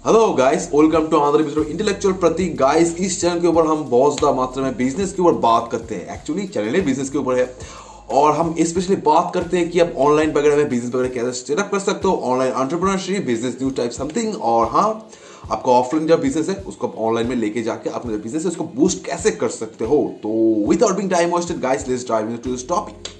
Hello guys, welcome to another episode intellectual Prateek. Guys, इस channel के ऊपर हम बहुत ज्यादा मात्रा में बिजनेस के ऊपर बात करते हैं। एक्चुअली चैनल ही बिजनेस के ऊपर है और हम स्पेशली बात करते हैं कि आप ऑनलाइन वगैरह में बिजनेस वगैरह कैसे सेटअप कर सकते हो, online entrepreneurship, business news type something. और हाँ, आपका ऑफलाइन जो बिजनेस है उसको आप ऑनलाइन में लेके जाके अपना जो बिजनेस है उसको बूस्ट कैसे कर सकते हो। तो without being time wasted guys, let's dive into this topic.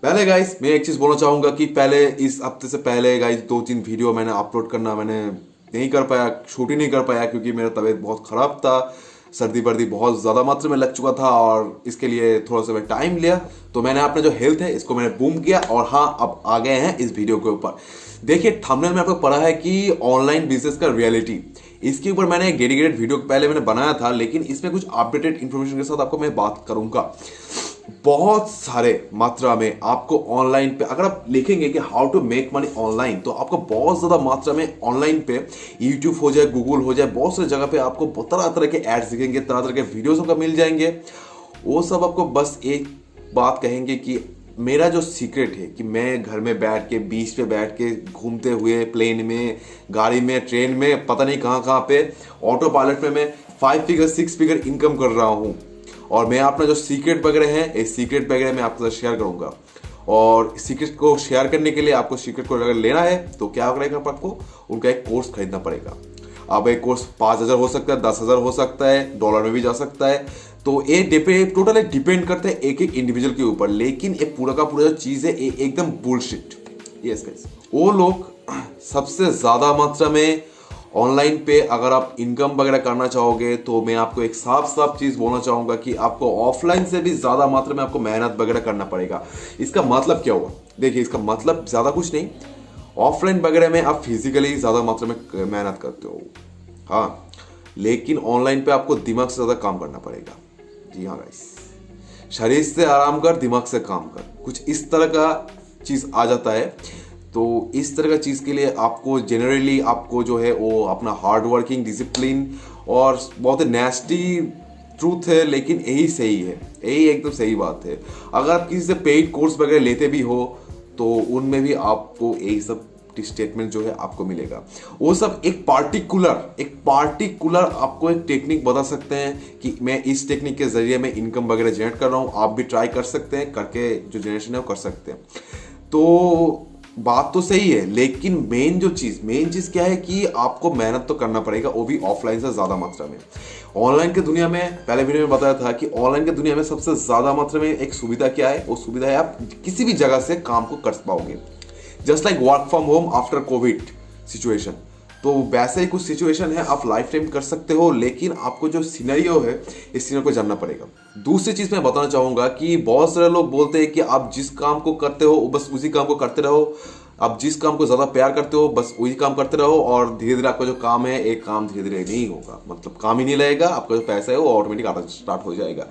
पहले गाइस मैं एक चीज बोलना चाहूंगा कि पहले इस हफ्ते से पहले गाइस 2-3 वीडियो मैंने अपलोड करना मैंने नहीं कर पाया, शूट ही नहीं कर पाया क्योंकि मेरा तबीयत बहुत खराब था। सर्दी वर्दी बहुत ज्यादा मात्रा में लग चुका था और इसके लिए थोड़ा सा मैं टाइम लिया। तो मैंने अपना जो हेल्थ है इसको मैंने बूम किया और हाँ, अब आ गए हैं इस वीडियो के ऊपर। देखिए, थंबनेल में आपको पढ़ा है कि ऑनलाइन बिजनेस का रियलिटी। इसके ऊपर मैंने एक डेडिकेटेड वीडियो पहले मैंने बनाया था, लेकिन इसमें कुछ अपडेटेड इंफॉर्मेशन के साथ आपको मैं बात करूंगा। बहुत सारे मात्रा में आपको ऑनलाइन पे अगर आप लिखेंगे कि how to make money online, तो आपको बहुत ज्यादा मात्रा में ऑनलाइन पे यूट्यूब हो जाए, गूगल हो जाए, बहुत सारी जगह पे आपको तरह तरह के एड्स दिखेंगे, तरह तरह के वीडियोस आपको मिल जाएंगे। वो सब आपको बस एक बात कहेंगे कि मेरा जो सीक्रेट है कि मैं घर में बैठ के, बीच पे बैठ के, घूमते हुए, प्लेन में, गाड़ी में, ट्रेन में, पता नहीं कहाँ कहाँ पे, ऑटो पायलट में मैं 5 फिगर 6 फिगर इनकम कर रहा हूँ। और मैं अपना जो सीक्रेट वगैरह है, इस सीक्रेट वगैरह मैं आपके साथ शेयर करूंगा। और सीक्रेट को शेयर करने के लिए आपको सीक्रेट को अगर लेना है तो क्या करेगा, आपको उनका एक कोर्स खरीदना पड़ेगा। अब एक कोर्स 5,000 हो सकता है, 10,000 हो सकता है, डॉलर में भी जा सकता है। तो ये टोटल डिपेंड करता है एक एक इंडिविजुअल के ऊपर। लेकिन ये पूरा का पूरा जो चीज है ये एकदम बुलशिट। यस गाइस, वो लोग सबसे ज्यादा मात्रा में ऑनलाइन पे अगर आप इनकम वगैरह करना चाहोगे तो मैं आपको एक साफ साफ चीज बोलना चाहूंगा कि आपको ऑफलाइन से भी ज्यादा मात्रा में आपको मेहनत वगैरह करना पड़ेगा। इसका मतलब क्या हुआ? देखिए, इसका मतलब ज्यादा कुछ नहीं। ऑफलाइन वगैरह में आप फिजिकली ज्यादा मात्रा में मेहनत करते हो, हाँ, लेकिन ऑनलाइन पे आपको दिमाग से ज्यादा काम करना पड़ेगा। जी हाँ गाइस, शरीर से आराम कर, दिमाग से काम कर, कुछ इस तरह का चीज आ जाता है। तो इस तरह का चीज़ के लिए आपको जनरली आपको जो है वो अपना हार्ड वर्किंग, डिसिप्लिन और बहुत नेस्टी ट्रूथ है, लेकिन यही सही है, यही एकदम सही बात है। अगर आप किसी से पेड कोर्स वगैरह लेते भी हो तो उनमें भी आपको यही सब स्टेटमेंट जो है आपको मिलेगा। वो सब एक पार्टिकुलर आपको एक टेक्निक बता सकते हैं कि मैं इस टेक्निक के जरिए मैं इनकम वगैरह जनरेट कर रहा हूँ। आप भी ट्राई कर सकते हैं, करके जो जनरेशन है वो कर सकते हैं। तो बात तो सही है, लेकिन मेन चीज क्या है कि आपको मेहनत तो करना पड़ेगा, वो भी ऑफलाइन से ज्यादा मात्रा में। ऑनलाइन की दुनिया में पहले वीडियो में बताया था कि ऑनलाइन की दुनिया में सबसे ज्यादा मात्रा में एक सुविधा क्या है, वो सुविधा है आप किसी भी जगह से काम को कर पाओगे। Just like work from home after Covid situation. तो वैसे ही कुछ सिचुएशन है, आप लाइफ टाइम कर सकते हो, लेकिन आपको जो सिनेरियो है इस सिनेरियो को जानना पड़ेगा। दूसरी चीज मैं बताना चाहूंगा कि बहुत सारे लोग बोलते हैं कि आप जिस काम को करते हो बस उसी काम को करते रहो, आप जिस काम को ज्यादा प्यार करते हो बस वही काम करते रहो, और धीरे धीरे आपका जो काम है एक काम धीरे धीरे नहीं होगा, मतलब काम ही नहीं लगेगा, आपका जो पैसा है वो ऑटोमेटिक आता स्टार्ट हो जाएगा।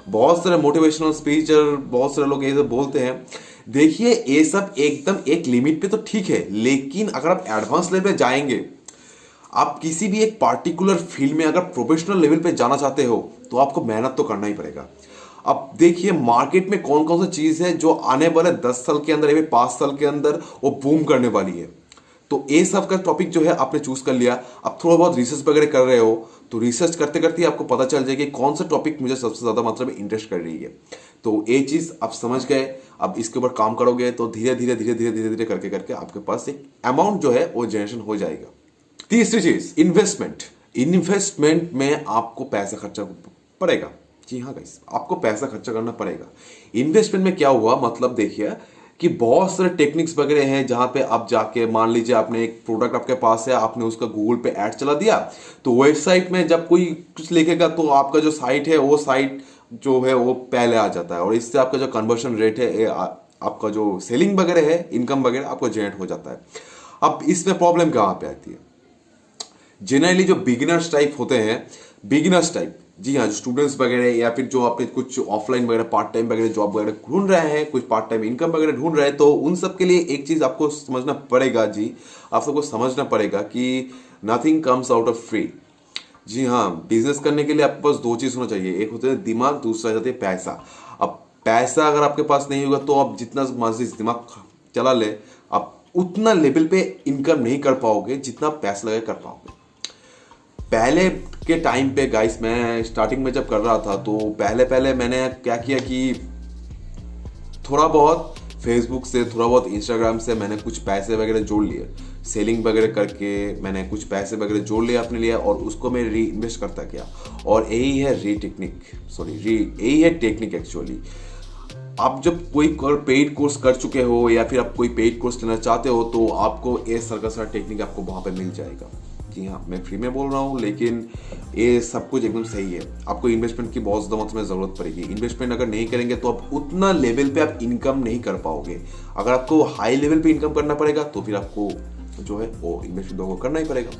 बहुत सारे मोटिवेशनल स्पीचर, बहुत सारे लोग ये सब बोलते हैं। देखिए, ये सब एकदम एक लिमिट पे तो ठीक है, लेकिन अगर आप एडवांस लेवल पे जाएंगे, आप किसी भी एक पार्टिकुलर फील्ड में अगर प्रोफेशनल लेवल पे जाना चाहते हो तो आपको मेहनत तो करना ही पड़ेगा। अब देखिए, मार्केट में कौन कौन सी चीज है जो आने वाले 10 साल के अंदर या 5 साल के अंदर वो बूम करने वाली है। तो ये सब का टॉपिक जो है आपने चूज कर लिया। अब थोड़ा बहुत रिसर्च वगैरह कर रहे हो तो रिसर्च करते करते आपको पता चल जाएगा कौन सा टॉपिक मुझे सबसे ज्यादा मात्रा में इंटरेस्ट कर रही है। तो ये चीज आप समझ गए, अब इसके ऊपर काम करोगे तो धीरे धीरे धीरे धीरे धीरे धीरे करके करके आपके पास एक अमाउंट जो है वो जनरेशन हो जाएगा। तीसरी चीज, इन्वेस्टमेंट में आपको पैसा खर्चा पड़ेगा। जी हाँ गाइस, आपको पैसा खर्चा करना पड़ेगा। इन्वेस्टमेंट में क्या हुआ, मतलब देखिए कि बहुत सारे टेक्निक्स वगैरह हैं जहां पे आप जाके, मान लीजिए आपने एक प्रोडक्ट आपके पास है, आपने उसका गूगल पे ऐड चला दिया, तो वेबसाइट में जब कोई कुछ लिखेगा तो आपका जो साइट है वो साइट जो है वो पहले आ जाता है, और इससे आपका जो कन्वर्शन रेट है, आपका जो सेलिंग वगैरह है, इनकम वगैरह आपको जनरेट हो जाता है। अब इसमें प्रॉब्लम कहां पे आती है? जनरली जो बिगिनर्स टाइप होते हैं, जी हाँ, जो स्टूडेंट्स वगैरह या फिर जो अपने कुछ ऑफलाइन वगैरह पार्ट टाइम वगैरह जॉब वगैरह ढूंढ रहे हैं, कुछ पार्ट टाइम इनकम वगैरह ढूंढ रहे हैं, तो उन सब के लिए एक चीज आपको समझना पड़ेगा। जी, आप सबको समझना पड़ेगा कि nothing comes out of free. जी हाँ, बिजनेस करने के लिए आपके पास 2 चीज होना चाहिए, एक होता है दिमाग, दूसरा जाता है पैसा। अब पैसा अगर आपके पास नहीं होगा तो आप जितना मर्जी दिमाग चला ले, आप उतना लेवल पे इनकम नहीं कर पाओगे जितना पैसा लगा कर पाओगे। पहले के टाइम पे गाइस, मैं स्टार्टिंग में जब कर रहा था तो पहले मैंने क्या किया कि थोड़ा बहुत फेसबुक से, थोड़ा बहुत इंस्टाग्राम से मैंने कुछ पैसे वगैरह जोड़ लिए, सेलिंग वगैरह करके मैंने कुछ पैसे वगैरह जोड़ लिए अपने लिए और उसको मैं री इन्वेस्ट करता गया। और यही है यही है टेक्निक एक्चुअली। आप जब कोई पेड कोर्स कर चुके हो या फिर आप कोई पेड कोर्स लेना चाहते हो तो आपको ये सारा का सारा टेक्निक आपको वहाँ पे मिल जाएगा। जी हाँ, मैं फ्री में बोल रहा हूँ, लेकिन ये सब कुछ एकदम सही है। आपको इन्वेस्टमेंट की बहुत ज़्यादा मात्रा में ज़रूरत पड़ेगी। इन्वेस्टमेंट अगर नहीं करेंगे तो आप उतना लेवल पे आप इनकम नहीं कर पाओगे। अगर आपको हाई लेवल पे इनकम करना पड़ेगा तो फिर आपको जो है वो इन्वेस्टमेंट आपको करना ही पड़ेगा।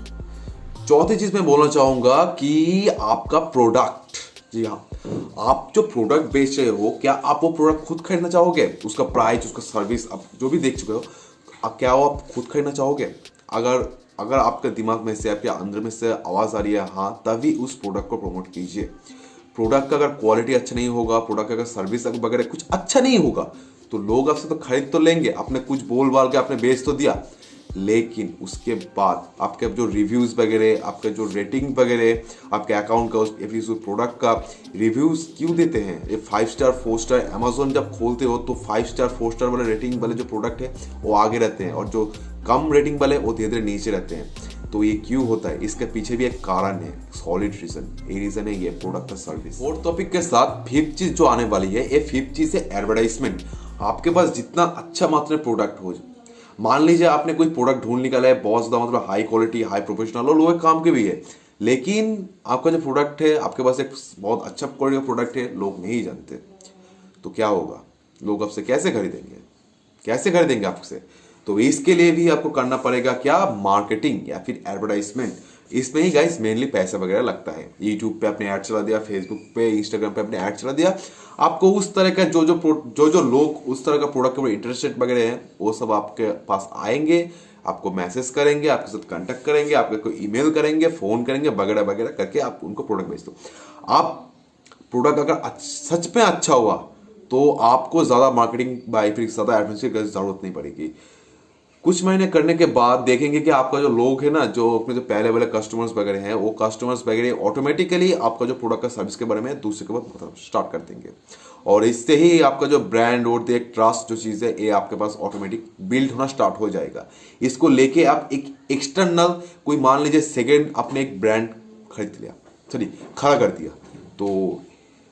चौथी चीज़ मैं बोलना चाहूँगा कि आपका प्रोडक्ट। जी हाँ, आप जो प्रोडक्ट बेच रहे हो, क्या आप वो प्रोडक्ट खुद खरीदना चाहोगे? उसका प्राइस, उसका सर्विस आप जो भी देख चुके हो, क्या वो आप खुद खरीदना चाहोगे? अगर आपके दिमाग में से, आपके अंदर में से आवाज़ आ रही है हाँ, तभी उस प्रोडक्ट को प्रमोट कीजिए। प्रोडक्ट का अगर क्वालिटी अच्छा नहीं होगा, प्रोडक्ट का अगर सर्विस वगैरह कुछ अच्छा नहीं होगा तो लोग आपसे तो खरीद तो लेंगे, आपने कुछ बोल बाल के आपने बेच तो दिया, लेकिन उसके बाद आपके जो रिव्यूज़ वगैरह, आपका जो रेटिंग वगैरह, आपके अकाउंट का उस प्रोडक्ट का रिव्यूज़ क्यों देते हैं? ये 5 स्टार 4 स्टार, अमेजोन जब खोलते हो तो 5 स्टार 4 स्टार वाले रेटिंग वाले जो प्रोडक्ट है वो आगे रहते हैं और जो कम रेटिंग वाले वो धीरे धीरे नीचे रहते हैं। तो ये क्यों होता है? इसके पीछे भी एक कारण है, सॉलिड रीजन। ये रीजन है ये प्रोडक्ट का सर्विस। फोर्थ टॉपिक के साथ फिफ्थ चीज जो आने वाली है, ये फिफ्थ चीज है एडवर्टाइजमेंट। आपके पास जितना अच्छा मात्रा में प्रोडक्ट हो, मान लीजिए आपने कोई प्रोडक्ट ढूंढ निकाला है बहुत ज्यादा मतलब हाई क्वालिटी, हाई प्रोफेशनल और लोग काम के भी है, लेकिन आपका जो प्रोडक्ट है, आपके पास एक बहुत अच्छा क्वालिटी का प्रोडक्ट है, लोग नहीं जानते, तो क्या होगा? लोग आपसे कैसे खरीदेंगे आपसे? तो इसके लिए भी आपको करना पड़ेगा क्या? मार्केटिंग या फिर एडवर्टाइजमेंट। इसमें ही गाइस मेनली पैसा वगैरह लगता है। यूट्यूब पे आपने ऐड चला दिया, फेसबुक पे, इंस्टाग्राम पे आपने ऐड चला दिया, आपको उस तरह का जो लोग उस तरह का प्रोडक्ट के ऊपर इंटरेस्टेड वगैरह हैं वो सब आपके पास आएंगे, आपको मैसेज करेंगे, आपके साथ कांटेक्ट करेंगे, आपको ईमेल करेंगे, फोन करेंगे, वगैरह वगैरह करके आप उनको प्रोडक्ट बेच दो। आप प्रोडक्ट अगर सच में अच्छा हुआ तो आपको ज़्यादा मार्केटिंग बाय फिर ज़्यादा एडवर्टाइजमेंट की जरूरत नहीं पड़ेगी। कुछ महीने करने के बाद देखेंगे कि आपका जो लोग है ना, जो अपने जो पहले वाले कस्टमर्स वगैरह हैं, वो कस्टमर्स वगैरह ऑटोमेटिकली आपका जो प्रोडक्ट का सर्विस के बारे में दूसरे के बाद स्टार्ट कर देंगे और इससे ही आपका जो ब्रांड और एक ट्रस्ट जो चीज़ है ये आपके पास ऑटोमेटिक बिल्ड होना स्टार्ट हो जाएगा। इसको लेके आप एक एक्सटर्नल कोई मान लीजिए सेकेंड आपने एक ब्रांड खड़ा कर दिया, तो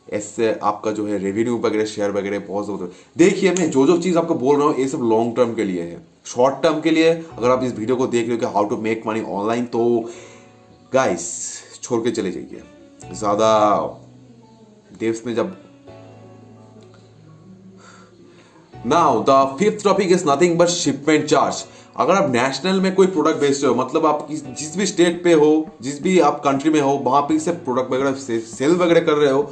इससे आपका जो है रेवेन्यू वगैरह, शेयर वगैरह बहुत ज़्यादा। देखिए, मैं जो चीज़ आपको बोल रहा हूँ ये सब लॉन्ग टर्म के लिए है। शॉर्ट टर्म के लिए अगर आप इस वीडियो को देख रहे हो कि how to make money online, तो गाइस छोड़ के चले जाइए। ज़्यादा देश में जब now the fifth topic is nothing but shipment charge. अगर आप नेशनल में कोई प्रोडक्ट बेच रहे हो, मतलब आप जिस भी स्टेट पे हो, जिस भी आप कंट्री में हो, वहां पे से प्रोडक्ट वगैरह सेल वगैरह कर रहे हो,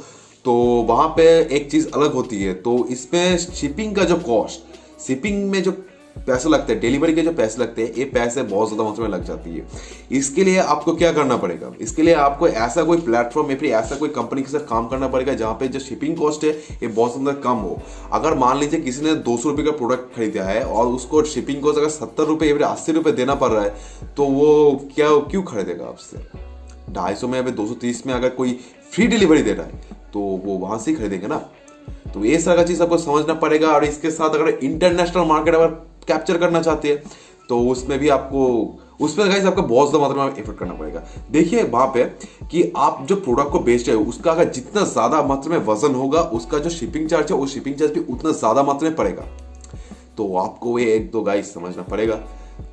तो वहां पे एक चीज अलग होती है। तो इसमें शिपिंग का जो कॉस्ट, शिपिंग में जो पैसे लगते हैं, डिलीवरी के जो पैसे लगते हैं, ये पैसे बहुत ज्यादा मात्रा में लग जाती है। इसके लिए आपको क्या करना पड़ेगा? इसके लिए आपको ऐसा कोई प्लेटफॉर्म या फिर ऐसा कोई कंपनी के साथ काम करना पड़ेगा जहां पे जो शिपिंग कॉस्ट है ये बहुत ज्यादा कम हो। अगर मान लीजिए किसी ने 200 रुपये का प्रोडक्ट खरीदा है और उसको शिपिंग कॉस्ट अगर 70 रुपये या फिर 80 रुपये देना पड़ रहा है, तो वो क्यों खरीदेगा आपसे? 250 में या फिर 230 में अगर कोई फ्री डिलीवरी दे रहा है तो वो वहां से ही खरीदेंगे ना। तो ये सारा चीज आपको समझना पड़ेगा। और इसके साथ अगर इंटरनेशनल मार्केट अगर कैप्चर करना चाहते हैं तो उसमें भी गाइस आपको बहुत ज्यादा मात्रा में एफर्ट करना पड़ेगा। देखिए वहां पे कि आप जो प्रोडक्ट को बेच रहे हो उसका अगर जितना ज्यादा मात्रा में वजन होगा, उसका जो शिपिंग चार्ज है वो शिपिंग चार्ज भी उतना ज्यादा मात्रा में पड़ेगा। तो आपको ये एक दो गाइस समझना पड़ेगा।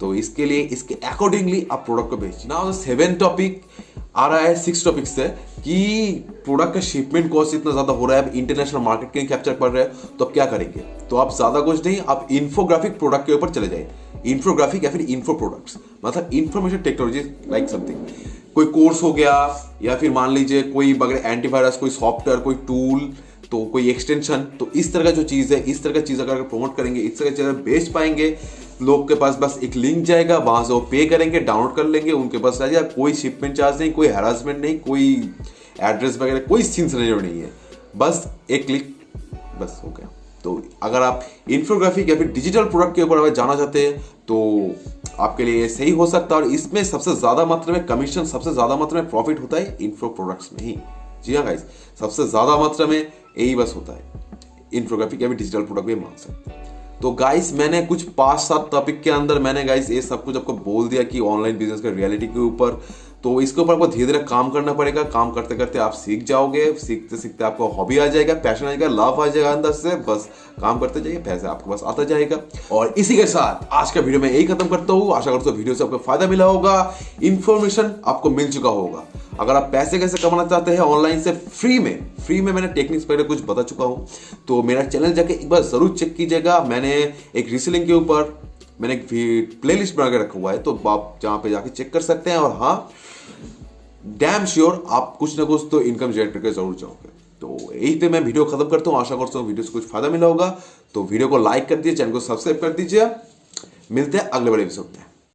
तो इसके लिए इसके अकॉर्डिंगली आप प्रोडक्ट को बेचिए। नाउ 7 टॉपिक आ रहा है 6 टॉपिक से कि प्रोडक्ट का शिपमेंट कॉस्ट इतना ज्यादा हो रहा है, इंटरनेशनल मार्केट के कैप्चर कर रहे हैं, तो आप क्या करेंगे? तो आप ज्यादा कुछ नहीं, आप इन्फोग्राफिक प्रोडक्ट के ऊपर चले जाए। इन्फोग्राफिक या फिर इन्फो प्रोडक्ट्स, मतलब इंफॉर्मेशन टेक्नोलॉजी लाइक समथिंग, कोई कोर्स हो गया या फिर मान लीजिए कोई वगैरह एंटीवायरस, कोई सॉफ्टवेयर, कोई टूल, तो कोई एक्सटेंशन। तो इस तरह का जो चीज है, इस तरह का चीज अगर प्रमोट करेंगे, इस तरह की चीज बेच पाएंगे, लोग के पास बस एक लिंक जाएगा, वहां से वो पे करेंगे, डाउनलोड कर लेंगे, उनके पास आ जाएगा, कोई शिपमेंट चार्ज नहीं, कोई हैरासमेंट नहीं, कोई एड्रेस वगैरह कोई सीन सिनेरियो नहीं है, बस एक क्लिक बस हो गया। तो अगर आप इन्फोग्राफिक या फिर डिजिटल प्रोडक्ट के ऊपर अगर जाना चाहते हैं तो आपके लिए ये सही हो सकता है, और इसमें सबसे ज्यादा मात्रा में कमीशन, सबसे ज्यादा मात्रा में प्रॉफिट होता है इन्फो प्रोडक्ट्स में ही। जी हाँ गाइस, सबसे ज्यादा मात्रा में यही बस होता है इन्फोग्राफिक या फिर डिजिटल प्रोडक्ट भी मान सकते हैं। तो गाइस मैंने कुछ 5-7 टॉपिक के अंदर मैंने गाइस ये सब कुछ आपको बोल दिया कि ऑनलाइन बिजनेस का रियलिटी के ऊपर। तो इसके ऊपर आपको धीरे धीरे काम करना पड़ेगा, काम करते करते आप सीख जाओगे, सीखते सीखते आपको हॉबी आ जाएगा, पैशन आ जाएगा, लव आ जाएगा अंदर से, बस काम करते जाइए, पैसे आपके पास आता जाएगा। और इसी के साथ आज का वीडियो मैं यही खत्म करता हूँ। आशा करता हूँ वीडियो से आपको फायदा मिला होगा, इंफॉर्मेशन आपको मिल चुका होगा। अगर आप पैसे कैसे कमाना चाहते हैं ऑनलाइन से फ्री में मैंने टेक्निक्स पहले कुछ बता चुका हूँ, तो मेरा चैनल जाके एक बार जरूर चेक कीजिएगा। मैंने एक रीसेलिंग के ऊपर मैंने एक प्लेलिस्ट बना के रखा हुआ है, तो आप जहां पे जाके चेक कर सकते हैं। और हाँ, डैम श्योर आप कुछ ना कुछ तो इनकम जनरेट करके जरूर जाओगे। तो यही पे मैं वीडियो खत्म करता हूँ। आशा करता हूँ वीडियो से कुछ फायदा मिला होगा। तो वीडियो को लाइक कर दीजिए, चैनल को सब्सक्राइब कर दीजिए। मिलते हैं अगले बड़े एपिसोड में।